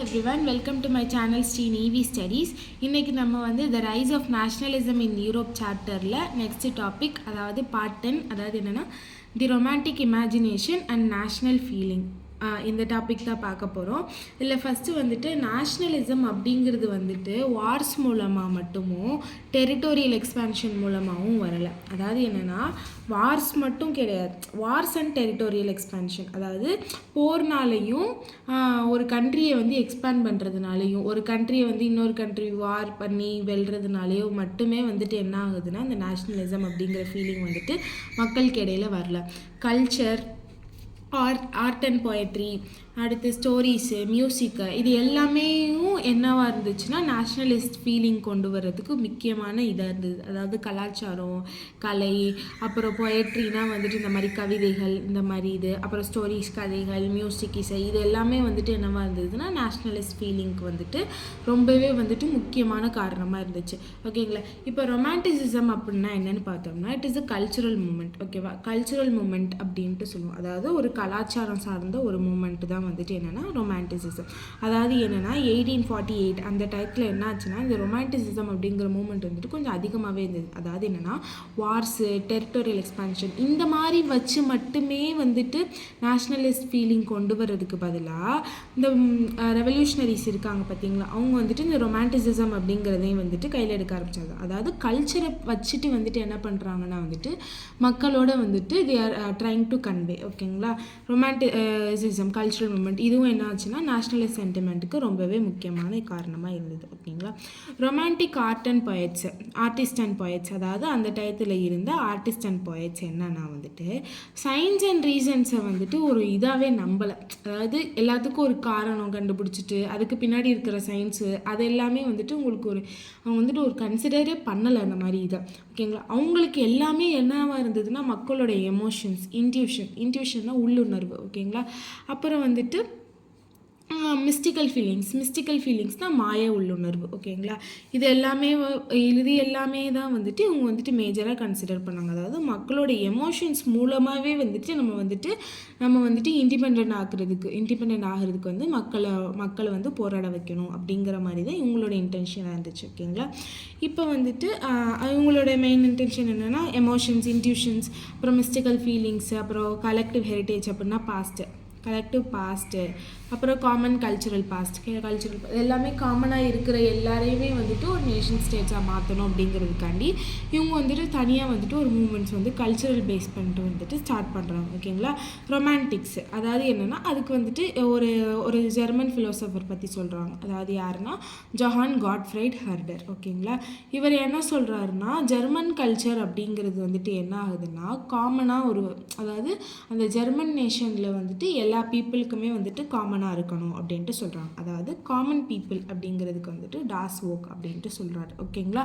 everyone, welcome to my channel Sri Nevi Studies. இன்னைக்கு நம்ம வந்து the rise of nationalism in Europe chapterல next topic அதாவது part 10 அதாவது என்னன்னா the romantic imagination and national feeling இந்த topic தான் பார்க்க போகிறோம். இதில் ஃபஸ்ட்டு வந்துட்டு நேஷ்னலிசம் அப்படிங்கிறது வந்துட்டு வார்ஸ் மூலமாக மட்டுமும் டெரிட்டோரியல் எக்ஸ்பேன்ஷன் மூலமாகவும் வரலை. அதாவது என்னென்னா வார்ஸ் மட்டும் கிடையாது, வார்ஸ் அண்ட் டெரிட்டோரியல் எக்ஸ்பேன்ஷன், அதாவது போர்னாலையும் ஒரு கண்ட்ரியை வந்து எக்ஸ்பேண்ட் பண்ணுறதுனாலையும் ஒரு கண்ட்ரியை வந்து இன்னொரு கண்ட்ரி வார் பண்ணி வெல்றதுனாலையும் மட்டுமே வந்துட்டு என்ன ஆகுதுன்னா இந்த நேஷ்னலிசம் அப்படிங்கிற ஃபீலிங் வந்துட்டு மக்களுக்கு இடையில் வரல. கல்ச்சர், ஆர்ட் அண்ட் போயட்ரி, அடுத்து ஸ்டோரிஸு, மியூசிக்கு, இது எல்லாமே என்னவாக இருந்துச்சுன்னா நேஷ்னலிஸ்ட் ஃபீலிங் கொண்டு வர்றதுக்கு முக்கியமான இதாக இருந்தது. அதாவது கலாச்சாரம், கலை, அப்புறம் பொயட்ரினா வந்துட்டு இந்த மாதிரி கவிதைகள், இந்த மாதிரி இது, அப்புறம் ஸ்டோரிஸ், கதைகள், மியூசிக், இசை, இது எல்லாமே வந்துட்டு என்னவாக இருந்ததுன்னா நேஷ்னலிஸ்ட் ஃபீலிங்க்கு வந்துட்டு ரொம்பவே வந்துட்டு முக்கியமான காரணமாக இருந்துச்சு. ஓகேங்களா? இப்போ ரொமான்டிசிசம் அப்படின்னா என்னென்னு பார்த்தோம்னா it is a cultural moment. ஓகேவா? கல்ச்சுரல் மூமெண்ட் அப்படின்ட்டு சொல்லுவோம். அதாவது ஒரு கலாச்சாரம் சார்ந்த ஒரு மூமெண்ட் தான் வந்துட்டு என்னென்னா ரொமான்டிசிசம். அதாவது என்னென்னா 1848 அந்த டைத்தில் என்ன ஆச்சுன்னா இந்த ரொமான்டிசிசம் அப்படிங்கிற மூமெண்ட் வந்துட்டு கொஞ்சம் அதிகமாகவே இருந்தது. அதாவது என்னென்னா வார்ஸு, டெரிட்டோரியல் எக்ஸ்பான்ஷன் இந்த மாதிரி வச்சு மட்டுமே வந்துட்டு நேஷ்னலிஸ்ட் ஃபீலிங் கொண்டு வர்றதுக்கு பதிலாக இந்த ரெவல்யூஷனரிஸ் இருக்காங்க பார்த்தீங்களா, அவங்க வந்துட்டு இந்த ரொமான்டிசிசம் அப்படிங்கிறதையும் வந்துட்டு கையில் எடுக்க ஆரம்பிச்சாங்க. அதாவது கல்ச்சரை வச்சுட்டு வந்துட்டு என்ன பண்ணுறாங்கன்னா வந்துட்டு மக்களோட வந்துட்டு they are trying to convey. ஓகேங்களா? ரொமான்டிசிசம், கல்ச்சுரல் மூமெண்ட், இதுவும் என்ன ஆச்சுன்னா நேஷ்னலிஸ்ட் சென்டிமெண்ட்டுக்கு ரொம்பவே முக்கியமான காரணமாக இருந்தது. ஓகேங்களா? Romantic art and poets, artist and poets, அதாவது அந்த டயத்தில் இருந்த ஆர்டிஸ்ட் அண்ட் பொயட்ஸ் என்னன்னா வந்துட்டு சயின்ஸ் அண்ட் ரீசன்ஸை வந்துட்டு ஒரு இதாகவே நம்பலை. அதாவது எல்லாத்துக்கும் ஒரு காரணம் கண்டுபிடிச்சிட்டு அதுக்கு பின்னாடி இருக்கிற சயின்ஸு அது எல்லாமே வந்துட்டு உங்களுக்கு அவங்க வந்துட்டு ஒரு கன்சிடரே பண்ணலை அந்த மாதிரி இதை. ஓகேங்களா? அவங்களுக்கு எல்லாமே என்னவாக இருந்ததுன்னா மக்களோட எமோஷன்ஸ், இன்ட்யூஷன்னா உள்ளுணர்வு. ஓகேங்களா? அப்புறம் வந்துட்டு மிஸ்டிக்கல் ஃபீலிங்ஸ் தான் மாய உள்ளுணர்வு. ஓகேங்களா? இது எல்லாமே தான் வந்துட்டு இவங்க வந்துட்டு மேஜராக கன்சிடர் பண்ணாங்க. அதாவது மக்களோட எமோஷன்ஸ் மூலமாகவே வந்துட்டு நம்ம வந்துட்டு இண்டிபெண்ட் ஆகிறதுக்கு வந்து மக்களை வந்து போராட வைக்கணும் அப்படிங்கிற மாதிரி தான் இவங்களோட இன்டென்ஷனாக இருந்துச்சு. ஓகேங்களா? இப்போ வந்துட்டு இவங்களோட மெயின் இன்டென்ஷன் என்னென்னா எமோஷன்ஸ், இன்ட்யூஷன்ஸ், அப்புறம் மிஸ்டிக்கல் ஃபீலிங்ஸு, அப்புறம் கலெக்டிவ் ஹெரிட்டேஜ் அப்படின்னா கலெக்டிவ் பாஸ்ட்டு, அப்புறம் காமன் கல்ச்சுரல் எல்லாமே காமனாக இருக்கிற எல்லாரையுமே வந்துட்டு ஒரு நேஷன் ஸ்டேட்ஸாக மாற்றணும் அப்படிங்கிறதுக்காண்டி இவங்க வந்துட்டு தனியாக வந்துட்டு ஒரு மூமெண்ட்ஸ் வந்து கல்ச்சுரல் பேஸ் பண்ணிட்டு வந்துட்டு ஸ்டார்ட் பண்ணுறாங்க. ஓகேங்களா? ரொமான்டிக்ஸ், அதாவது என்னென்னா அதுக்கு வந்துட்டு ஒரு ஜெர்மன் ஃபிலோசஃபர் பற்றி சொல்கிறாங்க. அதாவது யாருன்னா ஜொஹான் காட்ஃப்ரைட் ஹெர்டர். ஓகேங்களா? இவர் என்ன சொல்கிறாருன்னா ஜெர்மன் கல்ச்சர் அப்படிங்கிறது வந்துட்டு என்ன ஆகுதுன்னா காமனாக அதாவது அந்த ஜெர்மன் நேஷனில் வந்துட்டு எல்லா பீப்புளுக்குமே வந்துட்டு காமனாக இருக்கணும் அப்படின்ட்டு சொல்கிறாங்க. அதாவது காமன் பீப்புள் அப்படிங்கிறதுக்கு வந்துட்டு டாஸ் வோக் அப்படின்ட்டு சொல்கிறாரு. ஓகேங்களா?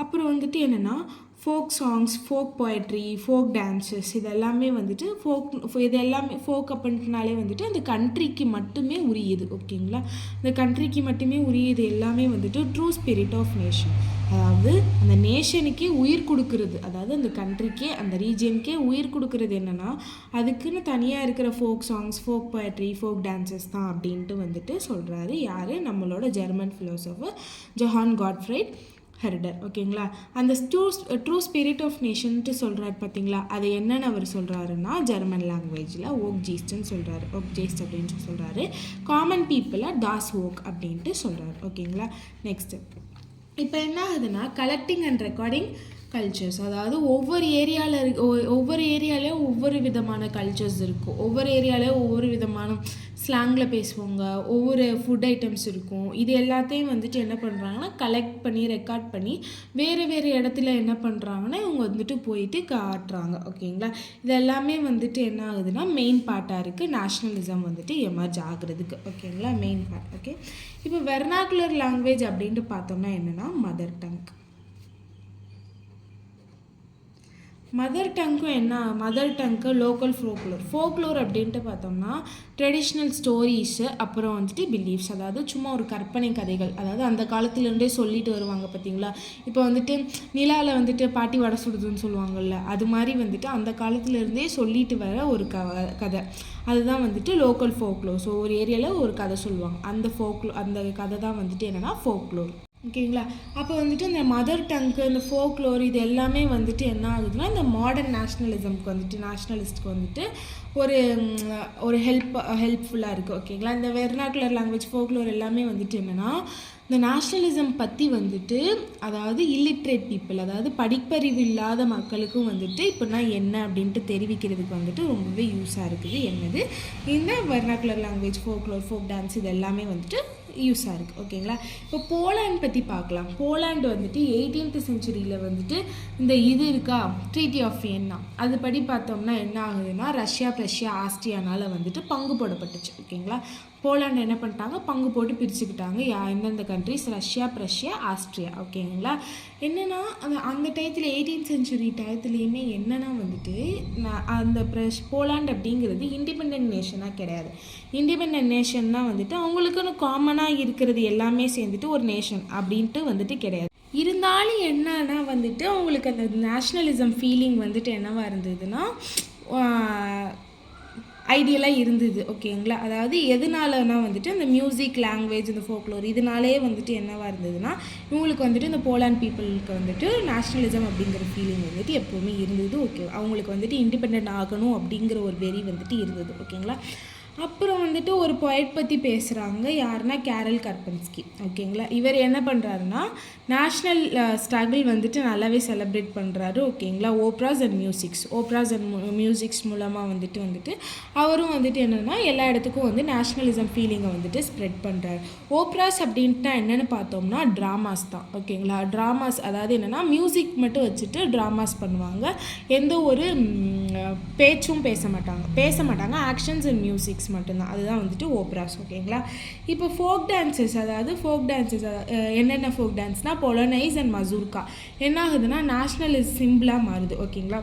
அப்புறம் வந்துட்டு என்னென்னா folk songs, folk poetry, folk dances, இதெல்லாமே வந்துட்டு இது எல்லாமே ஃபோக் அப்படின்ட்டுனாலே வந்துட்டு அந்த கண்ட்ரிக்கு மட்டுமே உரியது. ஓகேங்களா? இந்த கண்ட்ரிக்கு மட்டுமே உரியது எல்லாமே வந்துட்டு ட்ரூ ஸ்பிரிட் ஆஃப் நேஷன், அதாவது அந்த நேஷனுக்கே உயிர் கொடுக்கறது, அதாவது அந்த கண்ட்ரிக்கே அந்த ரீஜியனுக்கே உயிர் கொடுக்கறது என்னென்னா அதுக்குன்னு தனியாக இருக்கிற folk songs, folk poetry, folk dances தான் அப்படின்ட்டு வந்துட்டு சொல்கிறாரு. யார்? நம்மளோட German philosopher Johan Gottfried Herder. ஓகேங்களா? அந்த ட்ரூ ஸ்பிரிட் ஆஃப் நேஷன்ட்டு சொல்கிறாரு பார்த்தீங்களா, அது என்னென்னு அவர் சொல்கிறாருன்னா ஜெர்மன் லாங்குவேஜில் ஓக் ஜீஸ்ட்னு சொல்கிறாரு. ஓக் ஜீஸ்ட் அப்படின்ட்டு சொல்கிறாரு. காமன் பீப்புளை டாஸ் ஓக் அப்படின்ட்டு சொல்கிறாரு. ஓகேங்களா? நெக்ஸ்ட்டு இப்போ என்ன ஆகுதுன்னா கலெக்டிங் அண்ட் ரெக்கார்டிங் கல்ச்சர்ஸ், அதாவது ஒவ்வொரு ஏரியாலையும் ஒவ்வொரு விதமான கல்ச்சர்ஸ் இருக்கும். ஒவ்வொரு ஏரியாலையும் ஒவ்வொரு விதமான ஸ்லாங்கில் பேசுவாங்க, ஒவ்வொரு ஃபுட் ஐட்டம்ஸ் இருக்கும். இது எல்லாத்தையும் வந்துட்டு என்ன பண்ணுறாங்கன்னா கலெக்ட் பண்ணி ரெக்கார்ட் பண்ணி வேறு இடத்துல என்ன பண்ணுறாங்கன்னா இவங்க வந்துட்டு போயிட்டு காட்டுறாங்க. ஓகேங்களா? இது எல்லாமே வந்துட்டு என்ன ஆகுதுன்னா மெயின் பார்ட்டாக இருக்குது நேஷ்னலிசம் வந்துட்டு எமர்ஜ் ஆகுறதுக்கு. ஓகேங்களா? Main part. ஓகே, இப்போ வெர்னாகுலர் லாங்குவேஜ் அப்படின்ட்டு பார்த்தோம்னா என்னென்னா மதர் டங். மதர் டங்க்கு லோக்கல் ஃபோக்லோர் அப்படின்ட்டு பார்த்தோம்னா ட்ரெடிஷ்னல் ஸ்டோரிஸு, அப்புறம் வந்துட்டு பிலீஃப்ஸ், அதாவது சும்மா ஒரு கற்பனை கதைகள், அதாவது அந்த காலத்துலேருந்தே சொல்லிட்டு வருவாங்க பார்த்தீங்களா. இப்போ வந்துட்டு நிலாவில் வந்துட்டு பாட்டி வடை சுடுதுன்னு சொல்லுவாங்கள்ல, அது மாதிரி வந்துட்டு அந்த காலத்துலேருந்தே சொல்லிட்டு வர ஒரு கதை, அதுதான் வந்துட்டு லோக்கல் ஃபோக்லோர். ஸோ ஒரு ஏரியாவில் ஒரு கதை சொல்லுவாங்க, அந்த கதை தான் வந்துட்டு என்னென்னா ஃபோக்லோர். ஓகேங்களா. அப்போ வந்துட்டு இந்த மதர் டங்கு, இந்த ஃபோக்லோர், இது எல்லாமே வந்துட்டு என்ன ஆகுதுன்னா இந்த மாடர்ன் நேஷ்னலிசம்க்கு வந்துட்டு நேஷ்னலிஸ்ட்க்கு வந்துட்டு ஒரு ஹெல்ப்ஃபுல்லாக இருக்குது. ஓகேங்களா. இந்த வெர்னாக்குலர் லாங்குவேஜ் ஃபோக்லோர் எல்லாமே வந்துட்டு என்னென்னா இந்த நேஷ்னலிசம் பற்றி வந்துட்டு, அதாவது இல்லிட்ரேட் பீப்புள், அதாவது படிப்பறிவு இல்லாத மக்களுக்கும் வந்துட்டு இப்போனா என்ன அப்படின்ட்டு தெரிவிக்கிறதுக்கு வந்துட்டு ரொம்பவே யூஸாக இருக்குது. என்னது இந்த vernacular language folklore, folk dance, இது எல்லாமே வந்துட்டு யூஸாக இருக்குது. ஓகேங்களா. இப்போ போலாண்ட் பற்றி பார்க்கலாம். போலாண்டு வந்துட்டு 18th century வந்துட்டு இந்த இது இருக்கா, ட்ரீட்டி ஆஃப் வியன்னா, அதுபடி பார்த்தோம்னா என்ன ஆகுதுன்னா ரஷ்யா, பிரஷ்யா, ஆஸ்ட்ரியானால் வந்துட்டு பங்கு போடப்பட்டுச்சு. ஓகேங்களா. போலாண்டு என்ன பண்ணிட்டாங்க, பங்கு போட்டு பிரிச்சுக்கிட்டாங்க. எந்தெந்த கண்ட்ரிஸ், ரஷ்யா, பிரஷ்யா, ஆஸ்ட்ரியா. ஓகேங்களா. என்னென்னா அந்த டயத்தில் 18th century டயத்துலேயுமே என்னென்னா வந்துட்டு அந்த போலாண்ட் அப்படிங்கிறது இண்டிபெண்ட் நேஷனாக கிடையாது. இண்டிபெண்ட் நேஷன்னா வந்துட்டு அவங்களுக்குன்னு காமனாக இருக்கிறது எல்லாமே சேர்ந்துட்டு ஒரு நேஷன் அப்படின்ட்டு வந்துட்டு கிடையாது. இருந்தாலும் என்னன்னா வந்துட்டு அவங்களுக்கு அந்த நேஷ்னலிசம் ஃபீலிங் வந்துட்டு என்னவா இருந்ததுன்னா ஐடியலாக இருந்தது. ஓகேங்களா. அதாவது எதனாலனா வந்துட்டு அந்த மியூசிக், லாங்குவேஜ், இந்த ஃபோக்லோர், இதனாலே வந்துட்டு என்னவாக இருந்ததுன்னா இவங்களுக்கு வந்துட்டு இந்த போலாண்ட் பீப்புளுக்கு வந்துட்டு நேஷ்னலிசம் அப்படிங்கிற ஃபீலிங் வந்துட்டு எப்போவுமே இருந்தது. ஓகே, அவங்களுக்கு வந்துட்டு இண்டிபெண்ட் ஆகணும் அப்படிங்கிற ஒரு வெறி வந்துட்டு இருந்தது. ஓகேங்களா. அப்புறம் வந்துட்டு ஒரு பொயட் பற்றி பேசுகிறாங்க, யாருன்னா கேரல் கர்பன்ஸ்கி. ஓகேங்களா. இவர் என்ன பண்ணுறாருன்னா நேஷ்னல் ஸ்ட்ரகிள் வந்துட்டு நல்லாவே செலிப்ரேட் பண்ணுறாரு. ஓகேங்களா. ஓப்ராஸ் அண்ட் மியூசிக்ஸ் மூலமாக வந்துட்டு அவரும் வந்துட்டு என்னென்னா எல்லா இடத்துக்கும் வந்து நேஷ்னலிசம் ஃபீலிங்கை வந்துட்டு ஸ்ப்ரெட் பண்ணுறாரு. ஓப்ராஸ் அப்படின்ட்டு என்னென்னு பார்த்தோம்னா ட்ராமாஸ் தான். ஓகேங்களா. ட்ராமாஸ் அதாவது என்னென்னா மியூசிக் மட்டும் வச்சுட்டு ட்ராமாஸ் பண்ணுவாங்க, எந்த ஒரு பேச்சும் பேச மாட்டாங்க, ஆக்ஷன்ஸ் அண்ட் மியூசிக்ஸ் மட்டும்தான். அதுதான் வந்துட்டு ஓப்ராஸ். ஓகேங்களா. இப்போ ஃபோக் டான்ஸஸ் என்னென்ன ஃபோக் டான்ஸ்னால் பொலனைஸ் அண்ட் மசூர்கா என்ன ஆகுதுன்னா நேஷ்னல் சிம்பிளாக மாறுது. ஓகேங்களா.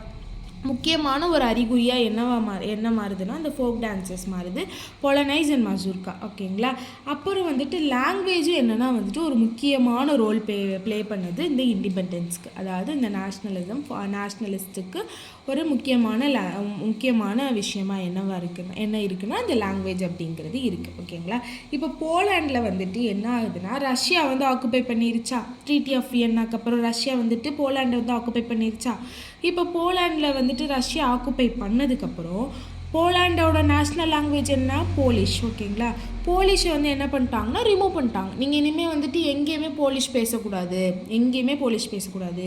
முக்கியமான ஒரு அறிகுறியாக என்ன மாறுதுன்னா இந்த ஃபோக் டான்ஸஸ் மாறுது, பொலனைஸ் அண்ட் மசூர்கா. ஓகேங்களா. அப்புறம் வந்துட்டு லாங்குவேஜும் என்னென்னா வந்துட்டு ஒரு முக்கியமான ரோல் ப்ளே பண்ணுது இந்த இண்டிபெண்டன்ஸ்க்கு, அதாவது இந்த நேஷ்னலிஸ்ட்டுக்கு ஒரு முக்கியமான விஷயமா என்ன இருக்குன்னா இந்த லாங்குவேஜ் அப்படிங்கிறது இருக்குது. ஓகேங்களா. இப்போ போலாண்டில் வந்துட்டு என்ன ஆகுதுன்னா ரஷ்யா வந்து ஆக்குபை பண்ணிருச்சா, ட்ரீட்டி ஆஃப் வியன்னாக்கு அப்புறம் ரஷ்யா வந்துட்டு போலாண்டை வந்து ஆக்குபை பண்ணிருச்சா. இப்போ போலாண்டில் வந்துட்டு ரஷ்யா ஆக்குபை பண்ணதுக்கப்புறம் போலாண்டோட நேஷ்னல் லாங்குவேஜ் என்ன, போலிஷ். ஓகேங்களா. போலிஷை வந்து என்ன பண்ணிட்டாங்கன்னா ரிமூவ் பண்ணிட்டாங்க. நீங்கள் இனிமேல் வந்துட்டு எங்கேயுமே போலிஷ் பேசக்கூடாது,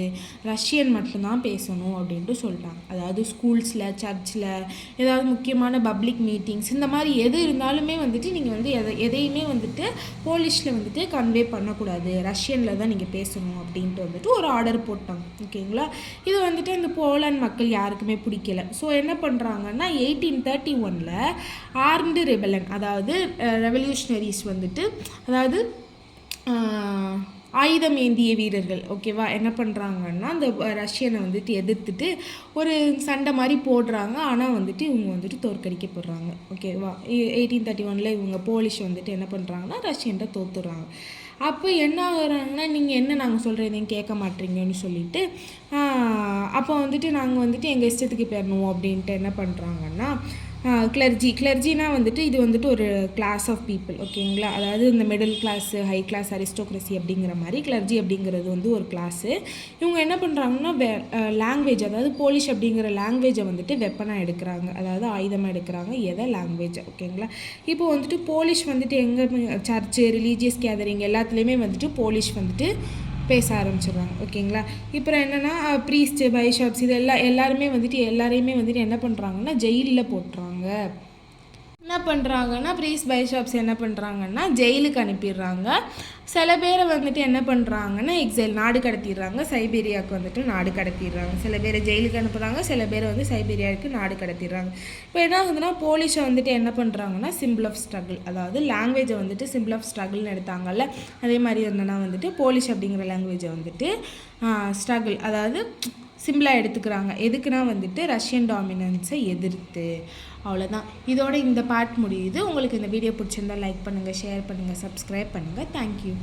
ரஷ்யன் மட்டும்தான் பேசணும் அப்படின்ட்டு சொல்லிட்டாங்க. அதாவது ஸ்கூல்ஸில், சர்ச்சில், ஏதாவது முக்கியமான பப்ளிக் மீட்டிங்ஸ், இந்த மாதிரி எது இருந்தாலுமே வந்துட்டு நீங்கள் வந்து எதையுமே வந்துட்டு போலிஷில் வந்துட்டு கன்வே பண்ணக்கூடாது, ரஷ்யனில் தான் நீங்கள் பேசணும் அப்படின்ட்டு வந்துட்டு ஒரு ஆர்டர் போட்டாங்க. ஓகேங்களா. இது வந்துட்டு இந்த போலாண்ட் மக்கள் யாருக்குமே பிடிக்கல. ஸோ என்ன பண்ணுறாங்கன்னா 1831 ஆர்ம்டு ரெபெலன், அதாவது ரெவல்யூஷனரிஸ் வந்துட்டு, அதாவது ஆயுதம் ஏந்திய வீரர்கள், ஓகேவா, என்ன பண்ணுறாங்கன்னா அந்த ரஷ்யனை வந்துட்டு எதிர்த்துட்டு ஒரு சண்டை மாதிரி போடுறாங்க. ஆனால் வந்துட்டு இவங்க வந்துட்டு தோற்கடிக்கப்படுறாங்க. ஓகேவா. 1831 இவங்க போலிஷ் வந்துட்டு என்ன பண்ணுறாங்கன்னா ரஷ்யன்ட்ட தோத்துடுறாங்க. அப்போ என்ன ஆகுறாங்கன்னா நீங்கள் என்ன நாங்கள் சொல்கிறதையும் கேட்க மாட்டீங்கன்னு சொல்லிட்டு அப்போ வந்துட்டு நாங்கள் வந்துட்டு எங்கள் இஷ்டத்துக்கு போயிடணும் அப்படின்ட்டு என்ன பண்ணுறாங்கன்னா கிளர்ஜினா வந்துட்டு இது வந்துட்டு ஒரு கிளாஸ் ஆஃப் பீப்புள். ஓகேங்களா. அதாவது இந்த middle class, high class, aristocracy அப்படிங்கிற மாதிரி கிளர்ஜி அப்படிங்கிறது வந்து ஒரு கிளாஸு. இவங்க என்ன பண்ணுறாங்கன்னா லாங்குவேஜ், அதாவது போலிஷ் அப்படிங்கிற லாங்குவேஜை வந்துட்டு வெப்பனாக எடுக்கிறாங்க, அதாவது ஆயுதமாக எடுக்கிறாங்க. லாங்குவேஜ். ஓகேங்களா. இப்போ வந்துட்டு போலிஷ் வந்துட்டு எங்கே சர்ச்சு, ரிலீஜியஸ் கேதரிங் எல்லாத்துலேயுமே வந்துட்டு போலிஷ் வந்துட்டு பேச ஆரம்பிச்சிடுறாங்க. ஓகேங்களா. இப்போ என்னென்னா ப்ரீஸ்ட்டு, பைஷாப்ஸ், இது எல்லாரையுமே வந்துட்டு என்ன பண்ணுறாங்கன்னா ஜெயிலில் போட்டுறாங்க. என்ன பண்ணுறாங்கன்னா ப்ரீஸ்ட், பைஷாப்ஸ் என்ன பண்ணுறாங்கன்னா ஜெயிலுக்கு அனுப்பிடுறாங்க. சில பேரை வந்துட்டு என்ன பண்ணுறாங்கன்னா எக்ஸைல், நாடு கடத்திடுறாங்க, சைபீரியாவுக்கு வந்துட்டு நாடு கடத்திடுறாங்க. சில பேரை ஜெயிலுக்கு அனுப்புகிறாங்க, சில பேரை வந்து சைபீரியாவுக்கு நாடு கடத்திடுறாங்க. இப்போ என்ன ஆகுதுன்னா போலிஷை வந்துட்டு என்ன பண்ணுறாங்கன்னா சிம்பிள் ஆஃப் ஸ்ட்ரகிள், அதாவது லாங்குவேஜை வந்துட்டு சிம்பிள் ஆஃப் ஸ்ட்ரகிள்னு எடுத்தாங்கல்ல, அதே மாதிரி என்னென்னா வந்துட்டு போலிஷ் அப்படிங்கிற லாங்குவேஜை வந்துட்டு ஸ்ட்ரகிள், அதாவது சிம்பிளாக எடுத்துக்கிறாங்க. எதுக்குன்னா வந்துட்டு ரஷ்யன் டாமினன்ஸை எதிர்த்து. அவ்வளோதான். இதோட இந்த பார்ட் முடியுது. உங்களுக்கு இந்த வீடியோ பிடிச்சிருந்தால் லைக் பண்ணுங்கள், ஷேர் பண்ணுங்கள், சப்ஸ்கிரைப் பண்ணுங்கள். தேங்க்யூ.